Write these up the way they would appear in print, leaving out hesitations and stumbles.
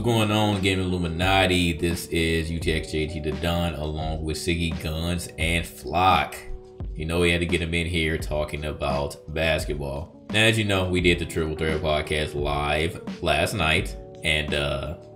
What's going on, Game Illuminaughty? This is UTXJT the Don along with Siggy Guns and Flock. You know, we had to get him in here talking about basketball. Now, as you know, we did the Triple Threat podcast live last night. And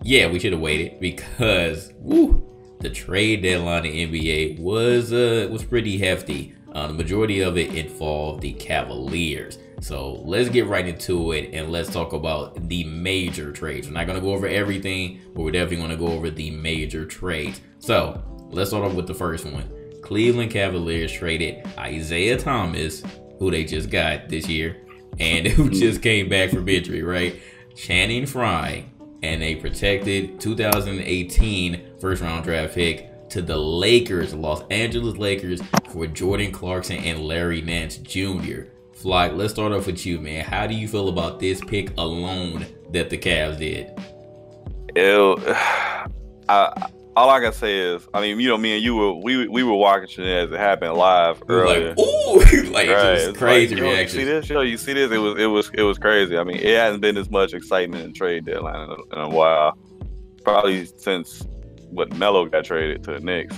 yeah, we should have waited because the trade deadline in NBA was pretty hefty. The majority of it involved the Cavaliers. So let's get right into it and let's talk about the major trades. We're not going to go over everything, but we're definitely going to go over the major trades. So let's start off with the first one. Cleveland Cavaliers traded Isaiah Thomas, who they just got this year, and who just came back from injury, right? Channing Frye, and a protected 2018 first-round draft pick to the Lakers, Los Angeles Lakers, for Jordan Clarkson and Larry Nance Jr. Flock, let's start off with you, man. How do you feel about this pick alone that the Cavs did? All I can say is, I mean, you know, me and you we were watching it as it happened live earlier. Like, ooh, like right. Just crazy like, reaction. You see this? It was crazy. I mean, it hasn't been as much excitement in trade deadline in a while, probably since Melo got traded to the Knicks.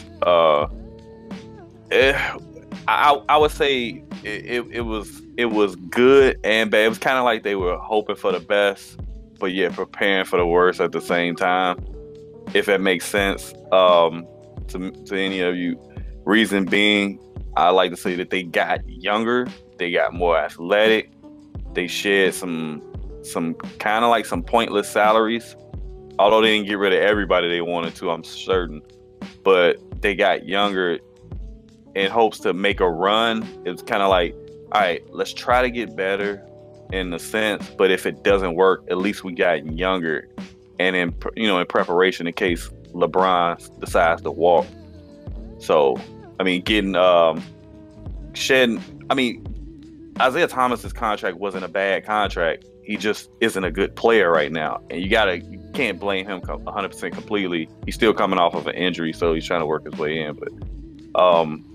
I would say it was good and bad. It was kind of like they were hoping for the best, but yet preparing for the worst at the same time, if that makes sense to any of you. Reason being, I like to say that they got younger, they got more athletic, they shed some kind of like some pointless salaries, although they didn't get rid of everybody they wanted to, I'm certain, but they got younger in hopes to make a run. It's kind of like, all right, let's try to get better in a sense, but if it doesn't work, at least we got younger, and in preparation in case LeBron decides to walk. So, I mean, Isaiah Thomas's contract wasn't a bad contract. He just isn't a good player right now, and you can't blame him 100% completely. He's still coming off of an injury, so he's trying to work his way in, but.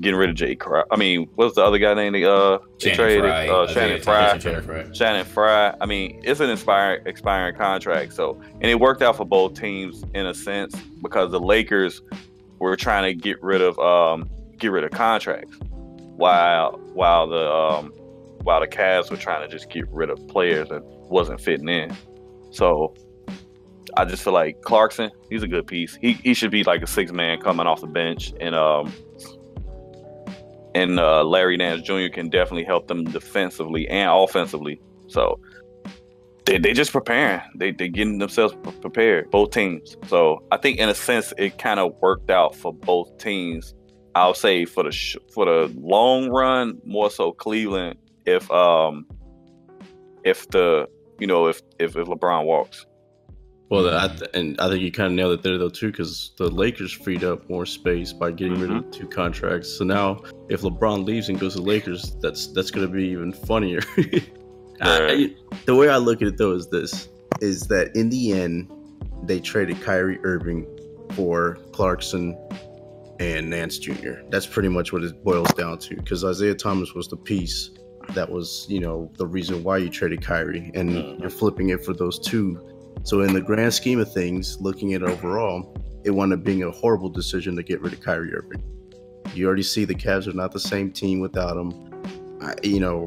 Getting rid of Jay Crowder. I mean, what's the other guy name they traded? Channing Frye. I mean, it's an expiring contract. So, and it worked out for both teams in a sense because the Lakers were trying to get rid of contracts, while the Cavs were trying to just get rid of players that wasn't fitting in. So, I just feel like Clarkson, he's a good piece. He should be like a sixth man coming off the bench, and Larry Nance Jr. can definitely help them defensively and offensively. So they just preparing. They getting themselves prepared, both teams. So I think in a sense it kind of worked out for both teams. I'll say for the long run, more so Cleveland if LeBron walks. Well, I think you kind of nailed it there, though, too, because the Lakers freed up more space by getting rid of 2 contracts. So now, if LeBron leaves and goes to the Lakers, that's going to be even funnier. The way I look at it, though, is that in the end, they traded Kyrie Irving for Clarkson and Nance Jr. That's pretty much what it boils down to, because Isaiah Thomas was the piece that was, the reason why you traded Kyrie, and you're flipping it for those 2. So in the grand scheme of things, looking at it overall, it wound up being a horrible decision to get rid of Kyrie Irving. You already see the Cavs are not the same team without him. And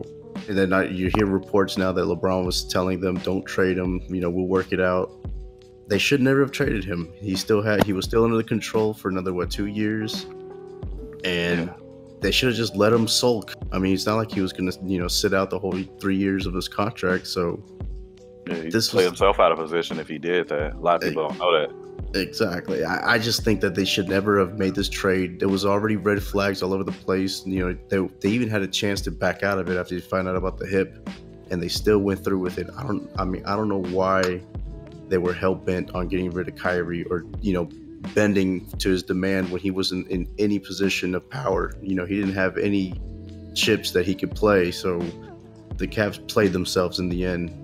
then you hear reports now that LeBron was telling them, don't trade him, we'll work it out. They should never have traded him. He was still under the control for another, 2 years? And they should have just let him sulk. I mean, it's not like he was going to, sit out the whole 3 years of his contract, so... Yeah, he played himself out of position if he did that. A lot of people don't know that. Exactly. I just think that they should never have made this trade. There was already red flags all over the place. They even had a chance to back out of it after they found out about the hip, and they still went through with it. I don't know why they were hell bent on getting rid of Kyrie or bending to his demand when he wasn't in any position of power. He didn't have any chips that he could play. So the Cavs played themselves in the end.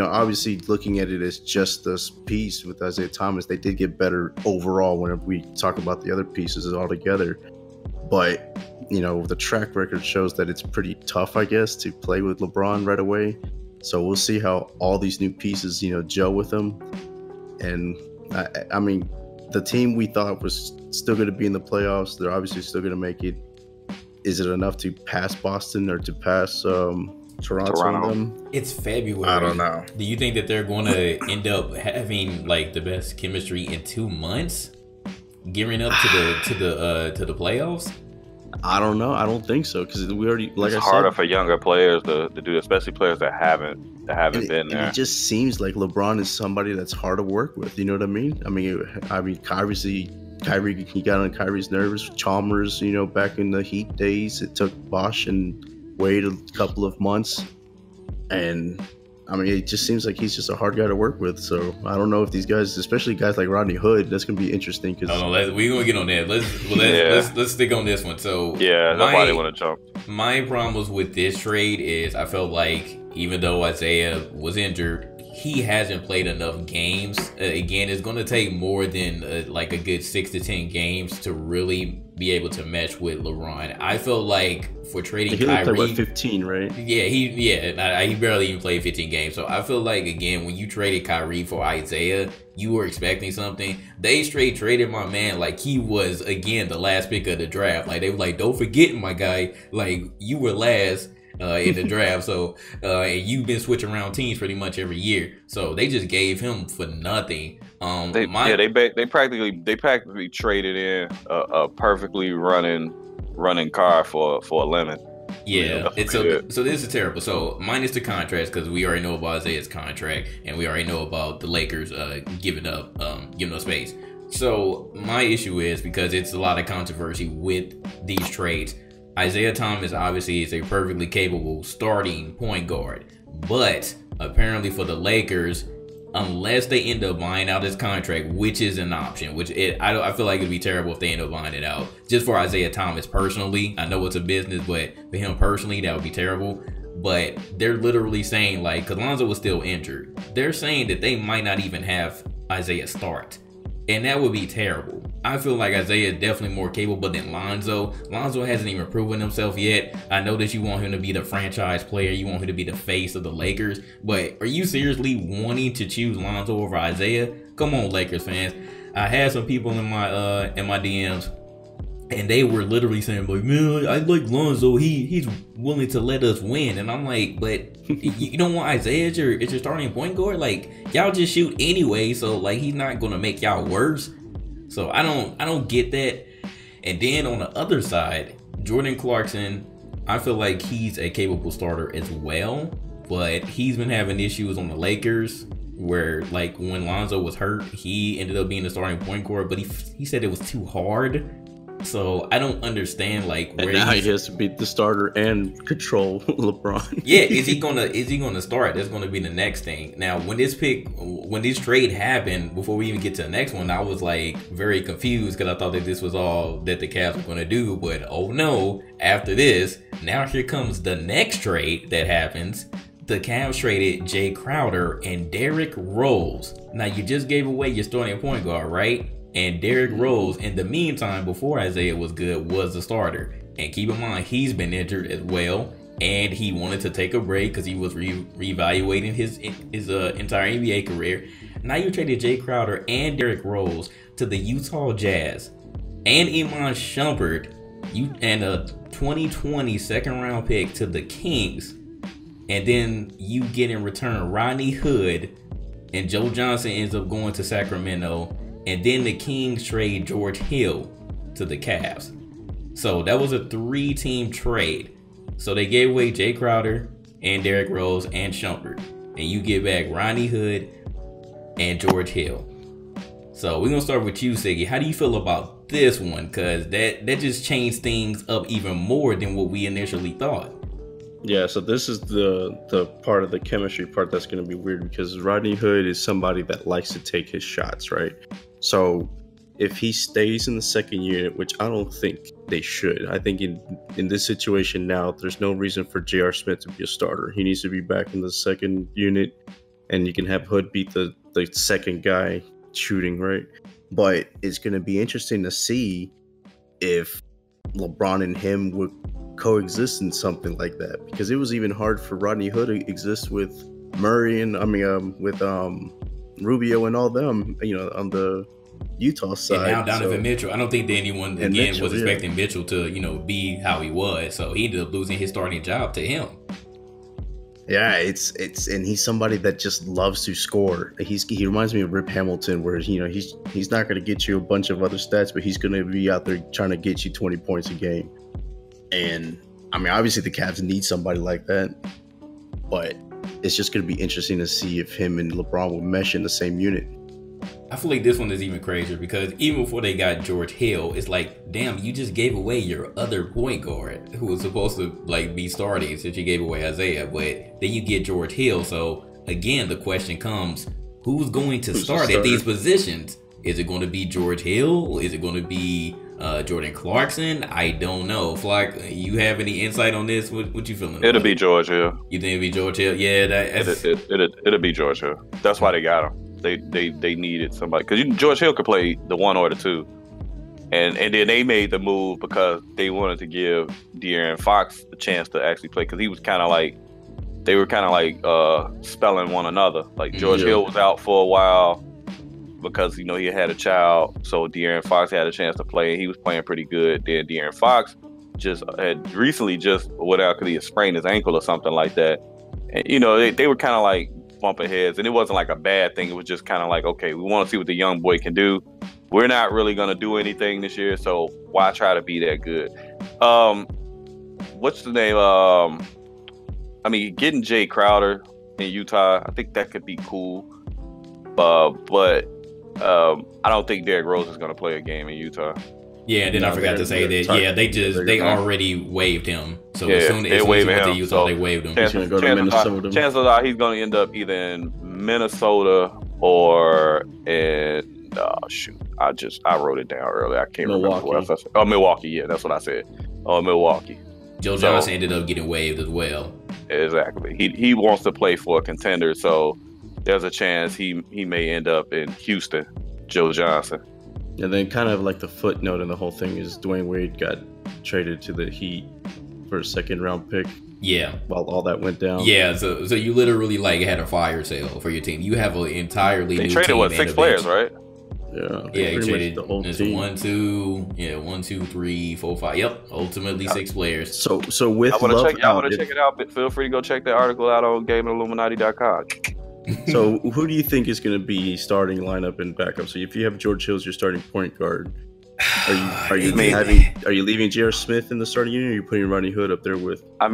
Obviously looking at it as just this piece with Isaiah Thomas, they did get better overall whenever we talk about the other pieces all together. But, the track record shows that it's pretty tough, I guess, to play with LeBron right away. So we'll see how all these new pieces, gel with him. And I mean, the team we thought was still going to be in the playoffs, they're obviously still going to make it. Is it enough to pass Boston or to pass Toronto? On them? It's February. I don't know. Do you think that they're going to end up having like the best chemistry in 2 months, gearing up to the playoffs? I don't know. I don't think so, because we already, like it's I harder said, for younger players to do, especially players that haven't been there. It just seems like LeBron is somebody that's hard to work with. You know what I mean? I mean, Kyrie, he got on Kyrie's nerves. Chalmers, back in the Heat days, it took Bosch and Wade a couple of months, and I mean, it just seems like he's just a hard guy to work with. So I don't know if these guys, especially guys like Rodney Hood, that's gonna be interesting. Because we're gonna get on that. Let's stick on this one. So yeah, that's why they want to jump. My problems with this trade is I felt like even though Isaiah was injured, he hasn't played enough games. Again, it's going to take more than like a good 6 to 10 games to really be able to match with LeBron. I felt like for trading Kyrie, played 15, right? Yeah, he barely even played 15 games. So I feel like again, when you traded Kyrie for Isaiah, you were expecting something. They straight traded my man like he was again the last pick of the draft. Like they were like, don't forget my guy, like you were last in the draft. So and you've been switching around teams pretty much every year. So they just gave him for nothing. They practically traded in a perfectly running car for a lemon. Yeah, so this is terrible. So minus the contrast, because we already know about Isaiah's contract and we already know about the Lakers giving up space. So my issue is because it's a lot of controversy with these trades. Isaiah Thomas obviously is a perfectly capable starting point guard, but apparently for the Lakers, unless they end up buying out his contract, which is an option, I feel like it'd be terrible if they end up buying it out. Just for Isaiah Thomas personally, I know it's a business, but for him personally, that would be terrible. But they're literally saying, like, because Lonzo was still injured, they're saying that they might not even have Isaiah start. And that would be terrible. I feel like Isaiah is definitely more capable than Lonzo. Lonzo hasn't even proven himself yet. I know that you want him to be the franchise player. You want him to be the face of the Lakers. But are you seriously wanting to choose Lonzo over Isaiah? Come on, Lakers fans. I had some people in my DMs, and they were literally saying, like, man, I like Lonzo. He's willing to let us win. And I'm like, but you don't want Isaiah as your starting point guard? Like, y'all just shoot anyway. So, like, he's not going to make y'all worse. So, I don't get that. And then on the other side, Jordan Clarkson, I feel like he's a capable starter as well. But he's been having issues on the Lakers where, like, when Lonzo was hurt, he ended up being the starting point guard. But he said it was too hard. So I don't understand, like, where now he has to be the starter and control LeBron. Yeah, is he gonna start? That's gonna be the next thing. Now, when this trade happened, before we even get to the next one, I was like very confused because I thought that this was all that the Cavs were gonna do. But oh no, after this, now here comes the next trade that happens. The Cavs traded Jay Crowder and Derrick Rose. Now you just gave away your starting point guard, right? And Derrick Rose, in the meantime, before Isaiah was good, was the starter. And keep in mind, he's been injured as well. And he wanted to take a break because he was reevaluating his entire NBA career. Now you traded Jay Crowder and Derrick Rose to the Utah Jazz. And Iman Shumpert, and a 2020 second round pick to the Kings. And then you get in return Rodney Hood. And Joe Johnson ends up going to Sacramento. And then the Kings trade George Hill to the Cavs. So that was a 3-team trade. So they gave away Jay Crowder and Derrick Rose and Shumpert. And you get back Rodney Hood and George Hill. So we're going to start with you, Siggy. How do you feel about this one? Because that just changed things up even more than what we initially thought. Yeah, so this is the part of the chemistry part that's going to be weird because Rodney Hood is somebody that likes to take his shots, right? So if he stays in the second unit, which I don't think they should, I think in this situation now, there's no reason for J.R. Smith to be a starter. He needs to be back in the second unit, and you can have Hood beat the second guy shooting, right? But it's going to be interesting to see if LeBron and him would coexist in something like that, because it was even hard for Rodney Hood to exist with Murray and with Rubio and all them, on the Utah side. And now Donovan Mitchell. I don't think that anyone was expecting Mitchell to, be how he was. So he ended up losing his starting job to him. Yeah, it's and he's somebody that just loves to score. He reminds me of Rip Hamilton, where he's not going to get you a bunch of other stats, but he's going to be out there trying to get you 20 points a game. And I mean, obviously the Cavs need somebody like that, but it's just going to be interesting to see if him and LeBron will mesh in the same unit. I feel like this one is even crazier because even before they got George Hill, it's like, damn, you just gave away your other point guard who was supposed to be starting since you gave away Isaiah, but then you get George Hill. So again, the question comes, who's going to start at these positions? Is it going to be George Hill? Is it going to be Jordan Clarkson? I don't know. Flock, you have any insight on this? What you feeling? It'll be George Hill. You think it'll be George Hill? Yeah, it'll be George Hill. That's why they got him. They needed somebody because George Hill could play the 1 or the 2, and then they made the move because they wanted to give De'Aaron Fox the chance to actually play because he was kind of like they were kind of like spelling one another. Like George Hill was out for a while because he had a child, so De'Aaron Fox had a chance to play. He was playing pretty good. Then De'Aaron Fox just had recently went out because he had sprained his ankle or something like that, and they were kind of like bumping heads, and it wasn't like a bad thing. It was just kind of like, okay, we want to see what the young boy can do. We're not really going to do anything this year, so why try to be that good? What's the name? I mean, getting Jay Crowder in Utah, I think that could be cool. But I don't think Derrick Rose is going to play a game in Utah. Yeah, then I forgot to say that. Yeah, they already waived him. So as soon as he went to Utah, they waived him. He's going to go to Minnesota. Chances are he's going to end up either in Minnesota or in I wrote it down earlier. I can't remember what else I said. Oh, Milwaukee. Yeah, that's what I said. Oh, Milwaukee. Joe Johnson ended up getting waived as well. Exactly. He wants to play for a contender, so there's a chance he may end up in Houston. Joe Johnson. And then kind of like the footnote in the whole thing is Dwayne Wade got traded to the Heat for a 2nd-round pick. Yeah. While all that went down. Yeah, so you literally had a fire sale for your team. You have an entirely new team. They traded 6 players, right? Yeah. Yeah, he traded the whole team. 1, 2, 3, 4, 5. Yep, ultimately 6 players. So with I want to check it out, but feel free to go check that article out on GameIlluminati.com. So who do you think is going to be starting lineup and backup? So if you have George Hill as your starting point guard, are you leaving J.R. Smith in the starting unit, or are you putting Rodney Hood up there with? Let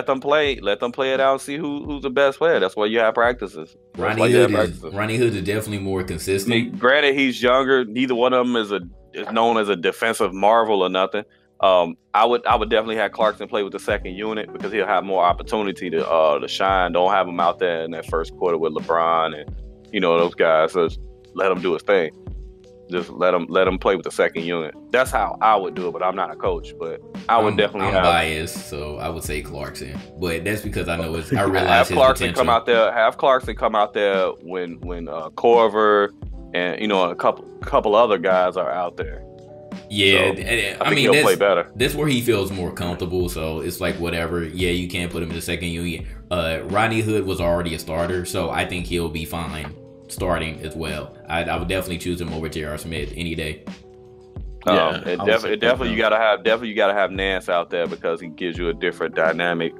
them play it out and see who's the best player. That's why you have practices. Ronnie Hood is definitely more consistent. I mean, granted, he's younger. Neither one of them is known as a defensive marvel or nothing. I would definitely have Clarkson play with the 2nd unit because he'll have more opportunity to shine. Don't have him out there in that first quarter with LeBron and those guys. So just let him do his thing. Just let him play with the 2nd unit. That's how I would do it. But I'm not a coach. But I'm biased, so I would say Clarkson. But that's because I know I realize have his Clarkson potential. Have Clarkson come out there when Corver and a couple other guys are out there. Yeah, so, I mean he'll play better. That's where he feels more comfortable. So it's like whatever. Yeah, you can't put him in the 2nd unit. Rodney Hood was already a starter, so I think he'll be fine starting as well. I would definitely choose him over J.R. Smith any day. Definitely you gotta have Nance out there because he gives you a different dynamic,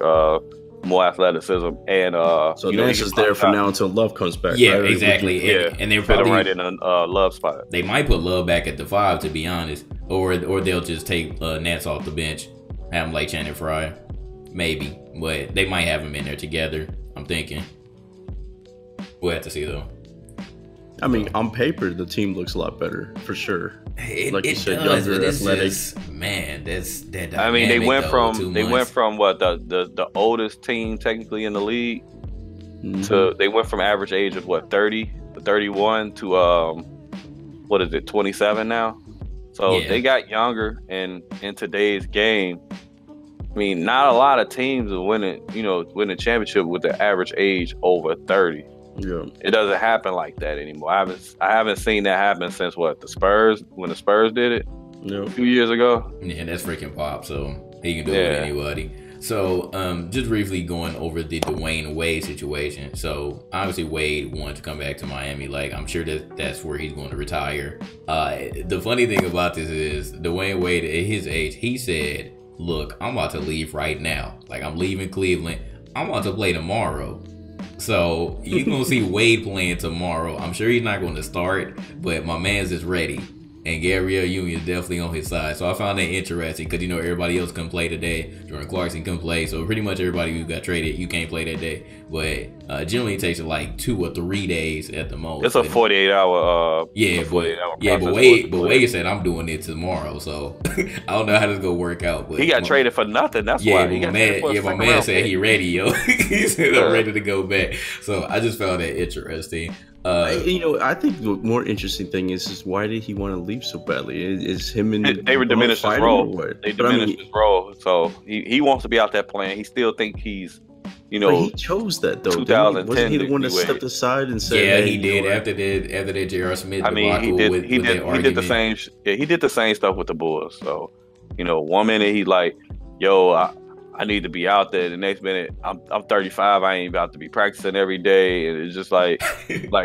more athleticism, and so Nance is there for now until Love comes back. Yeah, right? exactly. And they're probably right in a Love spot. They might put Love back at the 5, to be honest, or they'll just take Nance off the bench, have him like Channing Frye, maybe, but they might have him in there together. I'm thinking. We'll have to see though. I mean, on paper, the team looks a lot better for sure. Like you said, younger, athletic. That's that. I mean, they went from what the oldest team technically in the league to they went from average age of 30 to 31 to 27 now. So they got younger, and in today's game, I mean, not a lot of teams are winning championship with the average age over 30. Yeah, it doesn't happen like that anymore. I haven't seen that happen since when the Spurs did it a few years ago. Yeah, that's freaking Pop. So he can do it with anybody. So, just briefly going over the Dwayne Wade situation. So, obviously, Wade wanted to come back to Miami. Like, I'm sure that's where he's going to retire. The funny thing about this is Dwayne Wade, at his age, he said, "Look, I'm about to leave right now. Like, I'm leaving Cleveland. I'm about to play tomorrow." So, you're going to see Wade playing tomorrow. I'm sure he's not going to start, but my man's is ready. And Gabrielle Union is definitely on his side. So I found that interesting because, everybody else couldn't play today. Jordan Clarkson couldn't play. So pretty much everybody who got traded, you can't play that day. But generally it takes it like 2 or 3 days at the most. It's a 48-hour. But Wade said, "I'm doing it tomorrow." So I don't know how this gonna work out. But he got traded for nothing. That's why. My man said he ready, yo. He said, "I'm ready to go back." So I just found that interesting. I think the more interesting thing is why did he want to leave so badly? Is him and they were diminished his role. They diminished his role, so he wants to be out there playing. He still think he's, But he chose that though. 2010. Wasn't he the one that stepped aside and said? Yeah, he did after that J.R. Smith. I mean, he did the same. Yeah, he did the same stuff with the Bulls. So, 1 minute he like, yo, I need to be out there. The next minute, I'm 35. I ain't about to be practicing every day, and it's just like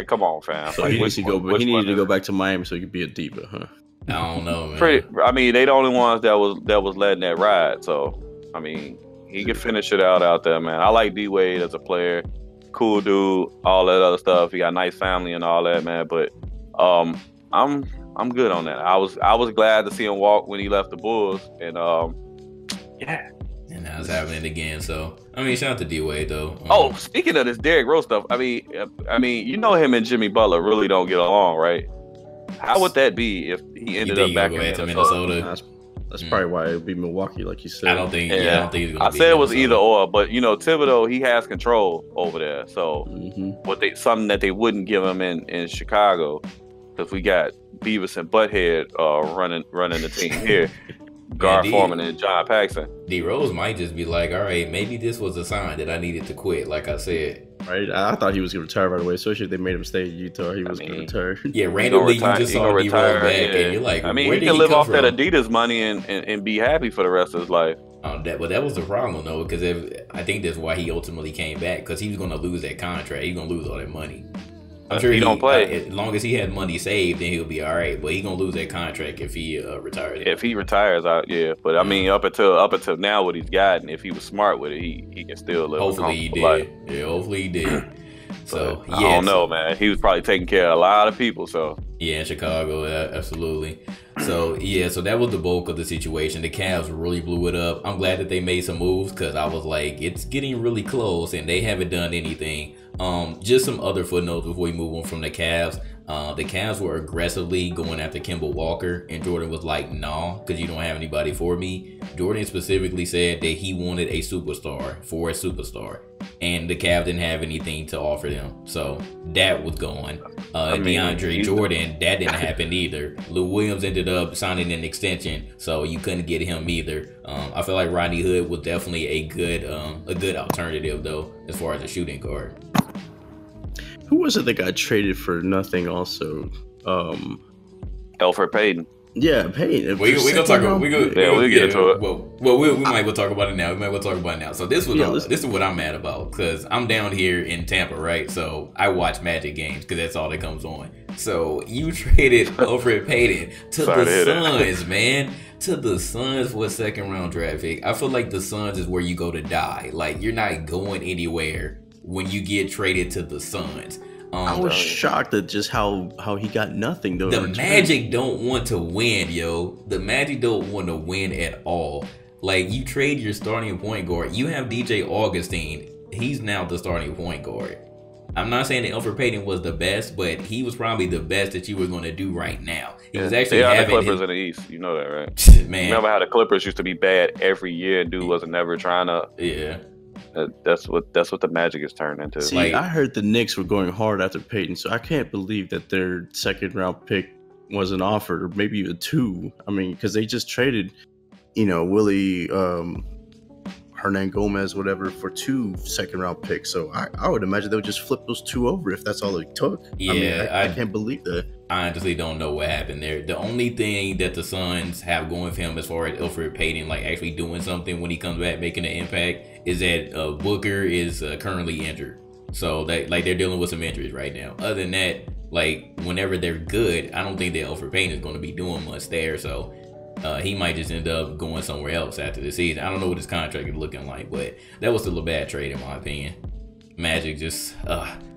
come on, fam. So like, he needed to go back to Miami so he could be a diva, huh? I don't know, man. They the only ones that was letting that ride. So, I mean, he can finish it out there, man. I like D Wade as a player, cool dude, all that other stuff. He got a nice family and all that, man. But I'm good on that. I was glad to see him walk when he left the Bulls, and yeah. And now it's happening again. So, shout out to D-Wade, though. Speaking of this Derrick Rose stuff, I mean, him and Jimmy Butler really don't get along, right? How would that be if he ended up back in Minnesota? That's probably why it would be Milwaukee, like you said. I don't think he's going to be I said it was either or, but, Thibodeau, he has control over there. So, something that they wouldn't give him in Chicago, because we got Beavis and Butthead running the team here. Gar Forman and John Paxson. D Rose might just be like, all right, maybe this was a sign that I needed to quit, like I said. Right, I thought he was going to retire right away, especially if they made him stay in Utah. He was going to retire. Yeah, randomly you just saw D Rose back, and you're like, he can live off that Adidas money and be happy for the rest of his life. That was the problem, though, because I think that's why he ultimately came back, because he was going to lose that contract. He's going to lose all that money. I'm sure he don't play. As long as he had money saved, then he'll be all right. But he's gonna lose that contract if he retires. If he retires, yeah. But I mean, up until now, what he's gotten, if he was smart with it, he can still live. Hopefully he did. Life. Yeah, hopefully he did. So I don't know, man. He was probably taking care of a lot of people. So yeah, in Chicago, absolutely. So so that was the bulk of the situation. The Cavs really blew it up. I'm glad that they made some moves, because I was like, it's getting really close, and they haven't done anything. Just some other footnotes before we move on from the Cavs. The Cavs were aggressively going after Kemba Walker, and Jordan was like, "Nah, because you don't have anybody for me." Jordan specifically said that he wanted a superstar for a superstar, and the Cavs didn't have anything to offer them, so that was gone. DeAndre Jordan, that didn't happen either. Lou Williams ended up signing an extension, so you couldn't get him either. I feel like Rodney Hood was definitely a good alternative, though, as far as a shooting guard. Who was it that got traded for nothing also? Elfrid Payton. Yeah, Payton. We gonna talk about we'll get into it. We might go talk about it now. So this is what I'm mad about, because I'm down here in Tampa, right? So I watch Magic games because that's all that comes on. So you traded Elfrid Payton to the Suns, man. To the Suns for a second round draft pick. I feel like the Suns is where you go to die. Like, you're not going anywhere when you get traded to the Suns. I was shocked at just how he got nothing though. The Magic don't want to win, yo. The Magic don't want to win at all. Like, you trade your starting point guard. You have DJ Augustine. He's now the starting point guard. I'm not saying that Elfrid Payton was the best, but he was probably the best that you were going to do right now. He was actually having the Clippers in the East. You know that, right? Man, remember how the Clippers used to be bad every year, and dude wasn't never trying to. Yeah. That's what the Magic has turned into. See, I heard the Knicks were going hard after Payton, so I can't believe that their second round pick wasn't offered, or maybe a 2. I mean, because they just traded, Willie. Hernan Gomez, whatever, for 2 second-round picks. So I would imagine they would just flip those 2 over if that's all it took. Yeah, I mean, I can't believe that. I honestly don't know what happened there. The only thing that the Suns have going for him as far as Elfrid Payton like actually doing something when he comes back, making an impact, is that Booker is currently injured. So that like they're dealing with some injuries right now. Other than that, like whenever they're good, I don't think that Elfrid Payton is going to be doing much there. So he might just end up going somewhere else after the season. I don't know what his contract is looking like, but that was still a bad trade in my opinion. Magic just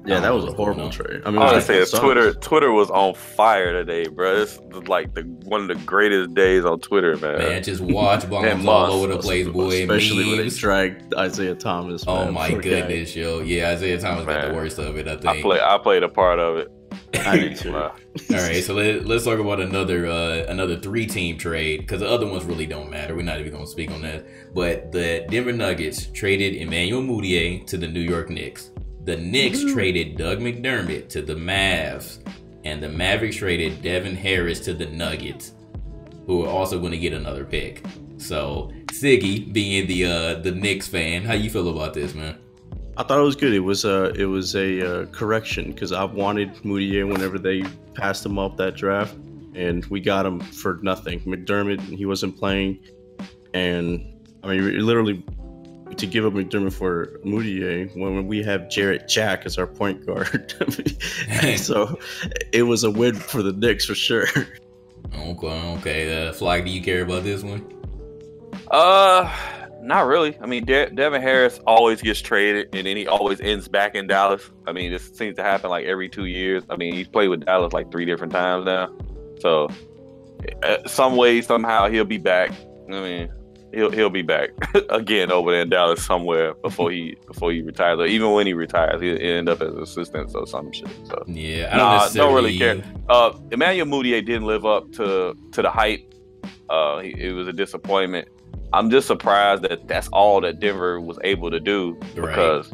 yeah, that was a horrible trade. I mean, I say Twitter was on fire today, bro. It's like one of the greatest days on Twitter, man. Man, just watch bombs all over the place, boy. Especially when they dragged Isaiah Thomas. Man. Oh my goodness, yo. Yeah, Isaiah Thomas got the worst of it, I think. I played a part of it. I did too. All right, so let's talk about another 3-team trade, because the other ones really don't matter. We're not even going to speak on that. But the Denver Nuggets traded Emmanuel Mudiay to the New York Knicks. The Knicks traded Doug McDermott to the Mavs, and the Mavericks traded Devin Harris to the Nuggets, who are also going to get another pick. So Siggy, being the Knicks fan, how you feel about this, man? I thought it was good. It was a correction, because I wanted Mudiay whenever they passed him off that draft, and we got him for nothing. McDermott, he wasn't playing, and I mean, literally, to give up McDermott for Mudiay when we have Jarrett Jack as our point guard. So it was a win for the Knicks for sure. Okay. Fly, do you care about this one? Not really. I mean, Devin Harris always gets traded, and then he always ends back in Dallas. I mean, this seems to happen like every 2 years. I mean, he's played with Dallas like 3 different times now. So, some way, somehow, he'll be back. I mean, he'll be back again over there in Dallas somewhere before he retires. Or even when he retires, he'll end up as an assistant or some shit. So yeah, I don't really care. Emmanuel Mudiay didn't live up to the hype. It was a disappointment. I'm just surprised that that's all that Denver was able to do, because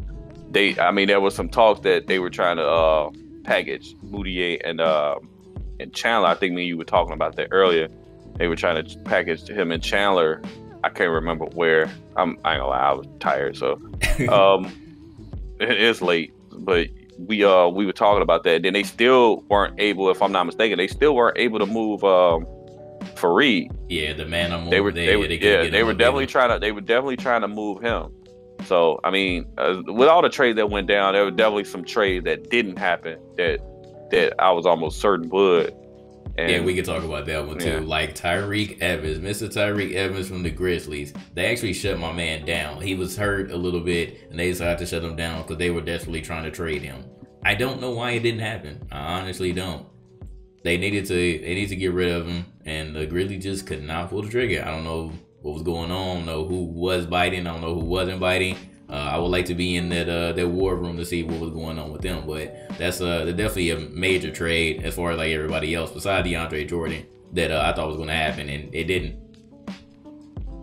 there was some talk that they were trying to package Mudiay and Chandler. I think me and you were talking about that earlier. They were trying to package him and Chandler. I can't remember where. I ain't gonna lie, I was tired, so it's late. But we were talking about that. Then they still weren't able, if I'm not mistaken, to move Fareed. Yeah, the man I'm they were definitely trying to move him. So I mean, with all the trades that went down, there were definitely some trades that didn't happen that I was almost certain would. And, yeah, we can talk about that one too. Yeah. Like Tyreke Evans, Mr. Tyreke Evans from the Grizzlies. They actually shut my man down. He was hurt a little bit, and they decided to shut him down because they were desperately trying to trade him. I don't know why it didn't happen. I honestly don't. They needed to get rid of him, and the Grizzlies just could not pull the trigger. I don't know what was going on. I don't know who was biting. I don't know who wasn't biting. I would like to be in that war room to see what was going on with them, but that's definitely a major trade as far as like everybody else besides DeAndre Jordan that I thought was going to happen, and it didn't.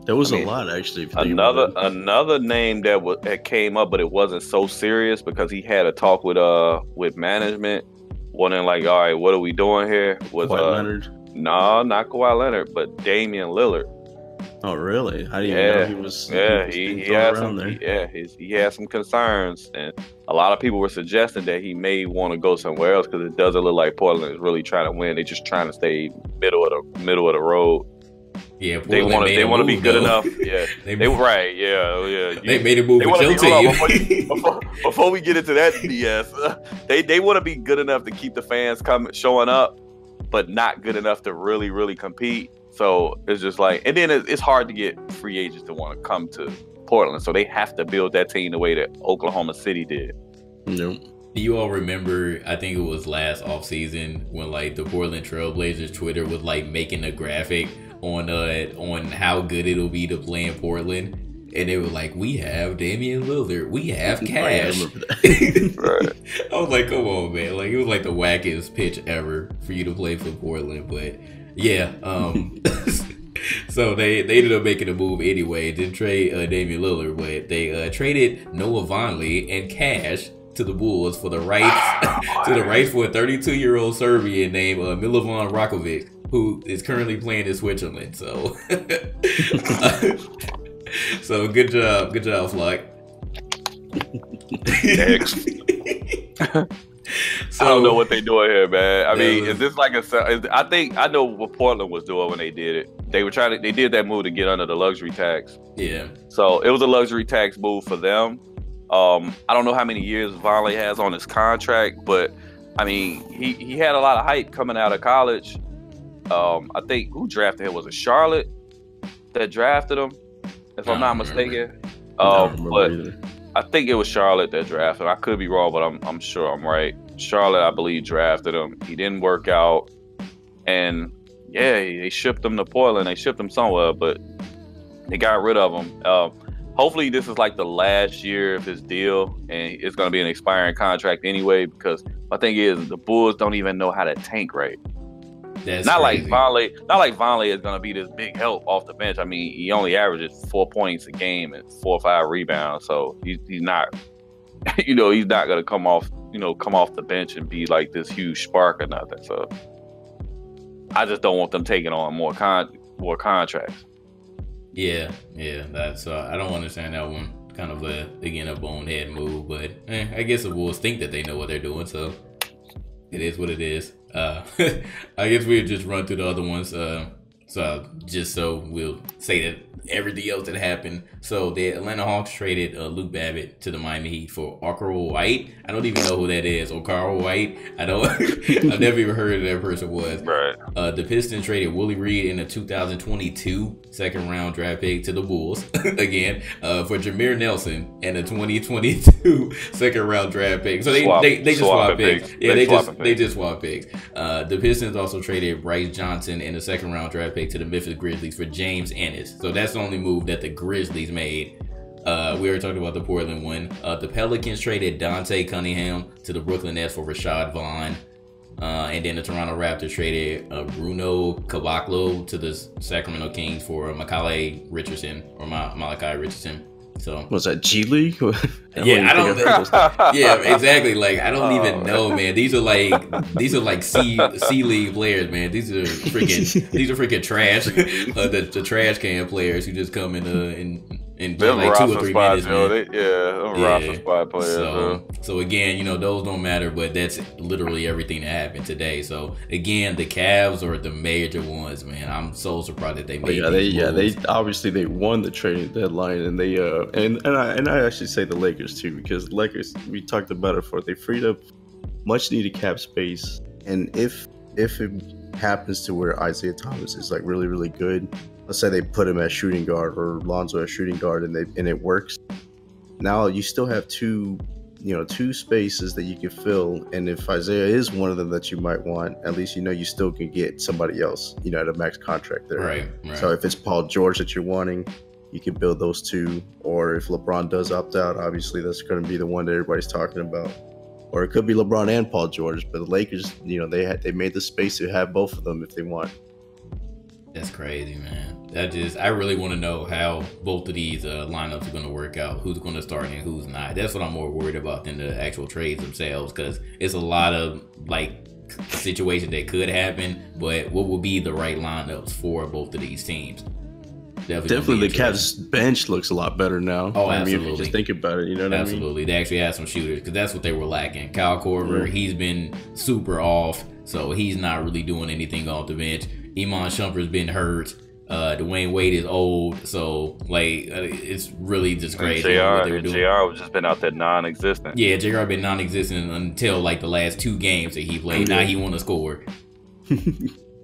There was a lot actually. Another name that came up, but it wasn't so serious because he had a talk with management, wondering like, all right, what are we doing here? Was Kawhi Leonard? No, not Kawhi Leonard, but Damian Lillard. Oh really? I didn't even know he was. Yeah, he had some. Yeah, he had some concerns, and a lot of people were suggesting that he may want to go somewhere else because it doesn't look like Portland is really trying to win. They're just trying to stay middle of the road. Yeah, they want to be good enough. Yeah, they right. Yeah. They made a move with your team. Before we get into that BS, they want to be good enough to keep the fans showing up, but not good enough to really, really compete. So it's just like, and then it's hard to get free agents to want to come to Portland. So they have to build that team the way that Oklahoma City did. Nope. Do you all remember, I think it was last offseason when like the Portland Trailblazers Twitter was like making a graphic on how good it'll be to play in Portland? And they were like, we have Damian Lillard, we have Cash. Right. I was like, come on, man. Like, it was like the wackest pitch ever for you to play for Portland, but yeah, so they ended up making a move anyway. Didn't trade Damian Lillard, but they traded Noah Vonleh and Cash to the Bulls for the rights for a 32-year-old Serbian named Milovan Rakovic, who is currently playing in Switzerland. So So good job, Flock. Next. So, I don't know what they doing here, man. I mean, was- is this like I think I know what Portland was doing when they did it. They did that move to get under the luxury tax. Yeah. So it was a luxury tax move for them. I don't know how many years Vonleh has on his contract, but I mean, he had a lot of hype coming out of college. I think who drafted him? Was it Charlotte that drafted him? If I'm not mistaken. But either. I think it was Charlotte that drafted him. I could be wrong, but I'm sure I'm right. Charlotte, I believe, drafted him. He didn't work out, and yeah, they shipped him to Portland. They shipped him somewhere, but they got rid of him. Hopefully, this is like the last year of his deal, and it's going to be an expiring contract anyway. Because my thing is, the Bulls don't even know how to tank right. That's Not crazy. like Vonleh is going to be this big help off the bench. I mean, he only averages 4 points a game and 4 or 5 rebounds. So he's not, he's not going to come off the bench and be like this huge spark or nothing. So I just don't want them taking on more contracts. Yeah. That's I don't understand that one. Kind of again a bonehead move, but I guess the Bulls think that they know what they're doing, so it is what it is. I guess we'll just run through the other ones. So we'll say that everything else that happened. So the Atlanta Hawks traded Luke Babbitt to the Miami Heat for Okaro White. I don't even know who that is. Okaro White. I don't. I've never even heard who that person was. Right. The Pistons traded Willie Reed in a 2022 second round draft pick to the Bulls again for Jameer Nelson and a 2022 second round draft pick. So they just swapped picks. Yeah, they just swapped picks. The Pistons also traded Bryce Johnson in a second round draft pick to the Memphis Grizzlies for James Ennis. So that's the only move that the Grizzlies made. We already talked about the Portland one. The Pelicans traded Dante Cunningham to the Brooklyn Nets for Rashad Vaughn. And then the Toronto Raptors traded Bruno Caboclo to the Sacramento Kings for Malachi Richardson. So Was that G League? Yeah, I don't. Yeah, exactly. Like I don't even know, man. These are like C League players, man. These are freaking trash. The trash can players who just come in and play like 2 or 3 minutes, man. Roster spot players. So again, those don't matter, but that's literally everything that happened today. So again, the Cavs are the major ones, man. I'm so surprised that they made. They obviously won the trading deadline, and they and I actually say the Lakers too, because the Lakers, we talked about it before, they freed up much needed cap space, and if it happens to where Isaiah Thomas is like really really good, let's say they put him at shooting guard or Lonzo at shooting guard, and it works. Now you still have two spaces that you can fill, and if Isaiah is one of them that you might want, at least you still can get somebody else at a max contract there. Right. So if it's Paul George that you're wanting, you can build those two. Or if LeBron does opt out, obviously that's going to be the one that everybody's talking about. Or it could be LeBron and Paul George, but the Lakers, they made the space to have both of them if they want. That's crazy, man. I really want to know how both of these lineups are going to work out. Who's going to start and who's not. That's what I'm more worried about than the actual trades themselves, because it's a lot of situations that could happen. But what will be the right lineups for both of these teams? Definitely the Cavs bench looks a lot better now. Oh, I mean, absolutely. if you just think about it, you know what absolutely. I mean? They actually have some shooters, because that's what they were lacking. Kyle Korver, he's been super off, so he's not really doing anything off the bench. Iman Shumpert's been hurt. Dwayne Wade is old, so it's really just crazy. JR has just been out there non-existent. Yeah, JR been non-existent until the last 2 games that he played. Now he want to score.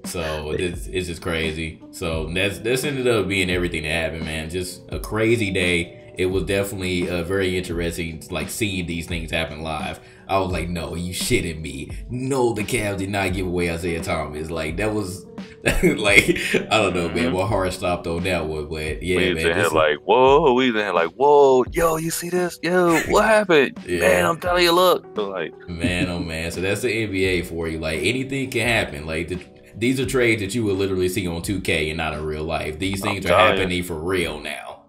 So it's just crazy. So that's ended up being everything that happened, man. Just a crazy day. It was definitely very interesting, seeing these things happen live. I was like, no, you shitting me. No, the Cavs did not give away Isaiah Thomas. That was I don't know, man. My heart stopped on that one, but yeah, we man. Whoa, whoa, yo, you see this? Yo, what happened? Yeah. Man, I'm telling you, look. Man, oh man. So that's the NBA for you. Anything can happen. These are trades that you will literally see on 2K and not in real life. These things are happening for real now.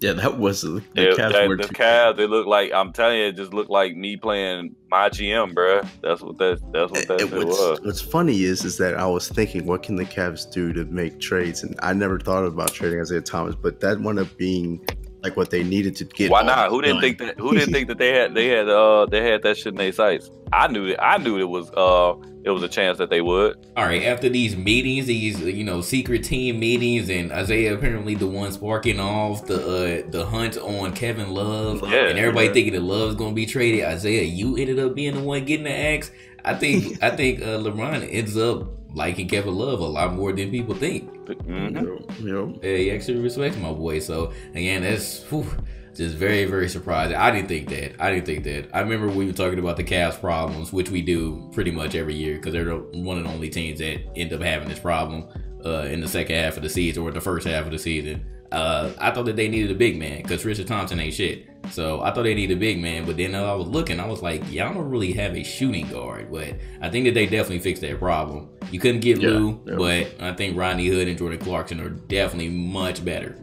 Yeah, that was the Cavs. were The Cavs, they look like, I'm telling you, it just looked like me playing my GM, bro. That's what that was. What's funny is that I was thinking, what can the Cavs do to make trades? And I never thought about trading Isaiah Thomas, but that wound up being like what they needed to get. Why not? Who didn't think that? Who didn't think that they had that shit in their sights? I knew it was a chance that they would. All right, after these meetings, these secret team meetings, and Isaiah apparently the one sparking off the hunt on Kevin Love, and everybody thinking that Love's gonna be traded. Isaiah, you ended up being the one getting the axe. I think LeBron ends up liking Kevin Love a lot more than people think. Mm-hmm. Yeah, he actually respects my boy. So again, that's just very, very surprising. I didn't think that. I remember we were talking about the Cavs problems, which we do pretty much every year because they're one of the only teams that end up having this problem in the second half of the season or the first half of the season. I thought that they needed a big man because Richard Thompson ain't shit. So I thought they needed a big man, but then I was looking, I was like, y'all don't really have a shooting guard. But I think that they definitely fixed that problem. You couldn't get Lou, but I think Rodney Hood and Jordan Clarkson are definitely much better.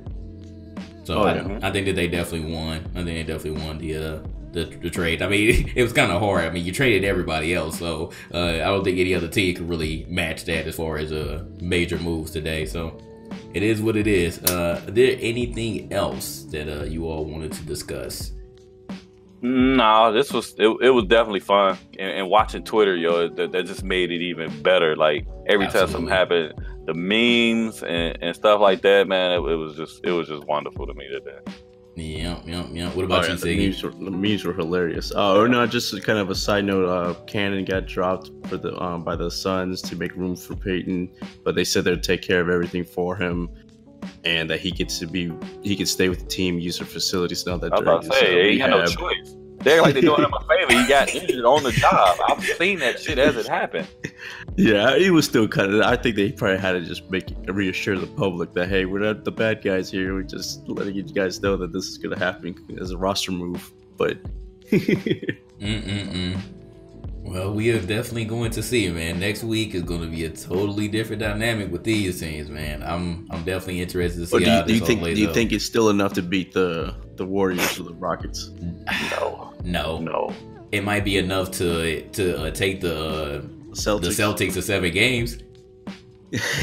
So I think that they definitely won. I think they definitely won the trade. I mean, it was kind of hard. I mean, you traded everybody else, so I don't think any other team could really match that as far as major moves today. So it is what it is. Is there anything else that you all wanted to discuss? No, it was definitely fun, and watching Twitter, that just made it even better. Like every time something happened, the memes and stuff like that, man, it was just wonderful to me today. Yeah. What about you, Siggy? The memes were hilarious. Or no, just kind of a side note. Cannon got dropped for by the Suns to make room for Peyton, but they said they'd take care of everything for him, and that he could stay with the team, use their facilities. Now that I was about to say, he got no choice. They're like, they're doing him a favor. He got injured on the job. I've seen that shit as it happened. Yeah, he was still kind of. I think they probably had to just reassure the public that, hey, we're not the bad guys here. We're just letting you guys know that this is going to happen as a roster move. But well, we are definitely going to see, man. Next week is going to be a totally different dynamic with these teams, man. I'm definitely interested to see how this all plays out. Do you think it's still enough to beat the Warriors or the Rockets? No. It might be enough to take the Celtics to 7 games.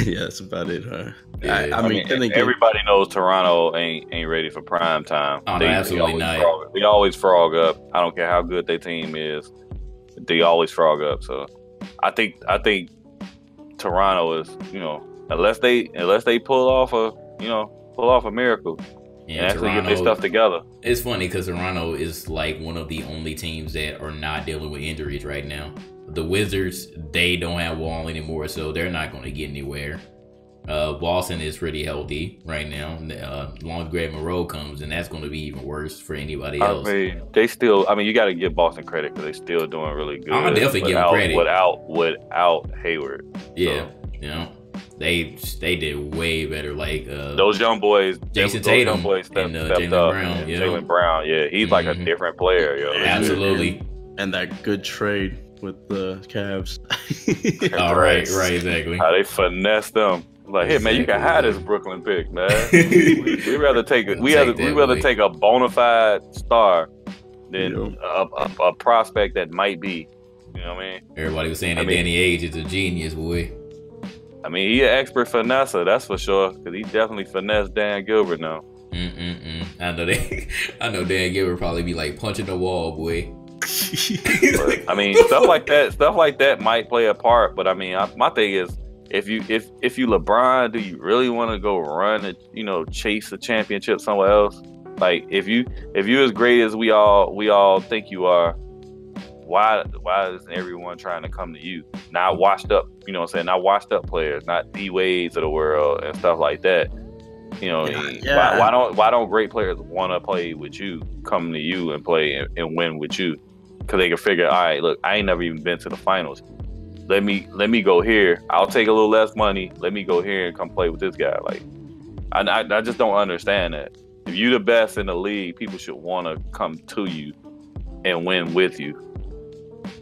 Yeah, that's about it, huh? Yeah, I mean everybody knows Toronto ain't ready for prime time. Oh, no, absolutely not. They always frog up. I don't care how good their team is. They always frog up. So I think Toronto is, unless they pull off a miracle. Yeah, and actually Toronto, get their stuff together. It's funny because Toronto is like one of the only teams that are not dealing with injuries right now. The Wizards, they don't have Wall anymore, so they're not going to get anywhere. Boston is pretty healthy right now. Long as Greg Monroe comes, and that's going to be even worse for anybody else. I mean, you got to give Boston credit because they're still doing really good. I'll definitely give them credit. Without Hayward. Yeah, They did way better. Like those young boys, Jason Tatum young boys and Jaylen Brown. Jaylen Brown, he's like a different player, Absolutely. And that good trade with the Cavs. All right, exactly. How they finessed them. Like, hey man, you can hide this Brooklyn pick, man. we rather take a bona fide star than a prospect that might be. You know what I mean? Everybody was saying that Danny Ainge is a genius, boy. I mean, he an expert finesser, that's for sure. Because he definitely finessed Dan Gilbert now. I know Dan Gilbert probably be like punching the wall, boy. But, I mean, stuff like that might play a part. But I mean, my thing is, if you LeBron, do you really want to go run and chase a championship somewhere else? Like, if you as great as we all think you are, why isn't everyone trying to come to you? Not washed up, not washed up players, not D-Wades of the world and stuff like that. Why don't great players want to play with you, come to you and play and win with you? Because they can figure, all right, look, I ain't never even been to the finals. Let me go here. I'll take a little less money. Let me go here and come play with this guy. Like, I just don't understand that. If you're the best in the league, people should want to come to you and win with you.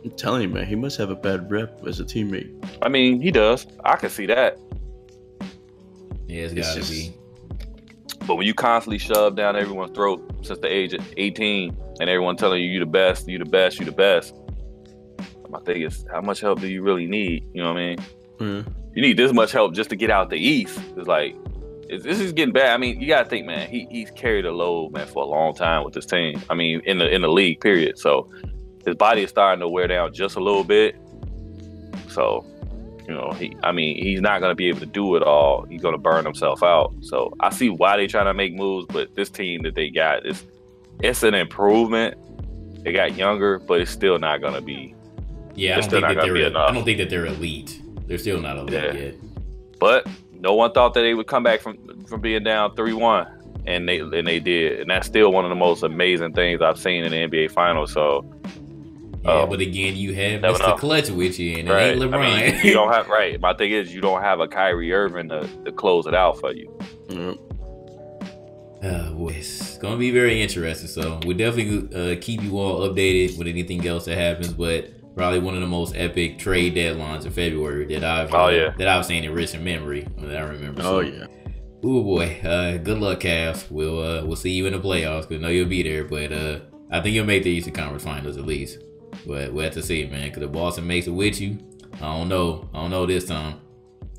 I'm telling you, man, he must have a bad rep as a teammate. I mean, he does. I can see that. Yeah, it's gotta be. But when you constantly shove down everyone's throat since the age of 18 and everyone telling you the best, you the best, you the best, my thing is, how much help do you really need? You know what I mean? Mm. You need this much help just to get out the East. It's like, this is getting bad. I mean, you gotta think, man. He's carried a load, man, for a long time with this team. I mean, in the league, period. So his body is starting to wear down just a little bit. So, you know, he's not gonna be able to do it all. He's gonna burn himself out. So I see why they trying to make moves, but this team that they got it's an improvement. They got younger, but it's still not gonna be. Yeah, I don't think that they're elite. They're still not elite yet. But no one thought that they would come back from being down 3-1, and they did, and that's still one of the most amazing things I've seen in the NBA Finals. So, yeah, but again, you have Mr. Clutch with you, and it ain't LeBron. I mean, you don't have My thing is, you don't have a Kyrie Irving to close it out for you. Well, it's gonna be very interesting. So we'll definitely keep you all updated with anything else that happens, but. Probably one of the most epic trade deadlines in February that I've seen in recent memory. That I remember. Oh yeah. Ooh boy. Good luck, Cavs. We'll see you in the playoffs because I know you'll be there. But I think you'll make the Eastern Conference Finals at least. But we'll have to see, man. Because if Boston makes it with you, I don't know this time.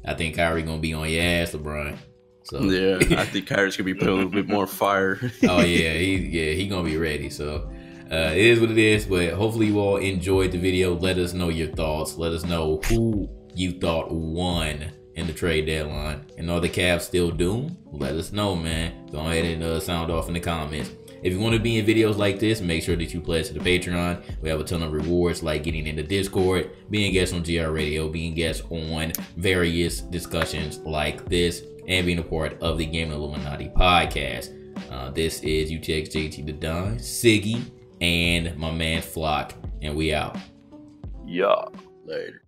I think Kyrie gonna be on your ass, LeBron. So yeah, I think Kyrie's gonna be putting a little bit more fire. Oh yeah, he gonna be ready. So. It is what it is, but hopefully you all enjoyed the video. Let us know your thoughts. Let us know who you thought won in the trade deadline. And are the Cavs still doomed? Let us know, man. Go ahead and sound off in the comments. If you want to be in videos like this, make sure that you pledge to the Patreon. We have a ton of rewards like getting into Discord, being guests on GR Radio, being guests on various discussions like this, and being a part of the Game Illuminaughty podcast. This is UTXJT the Don, Siggy, and my man Flock, and we out. Yeah. Later.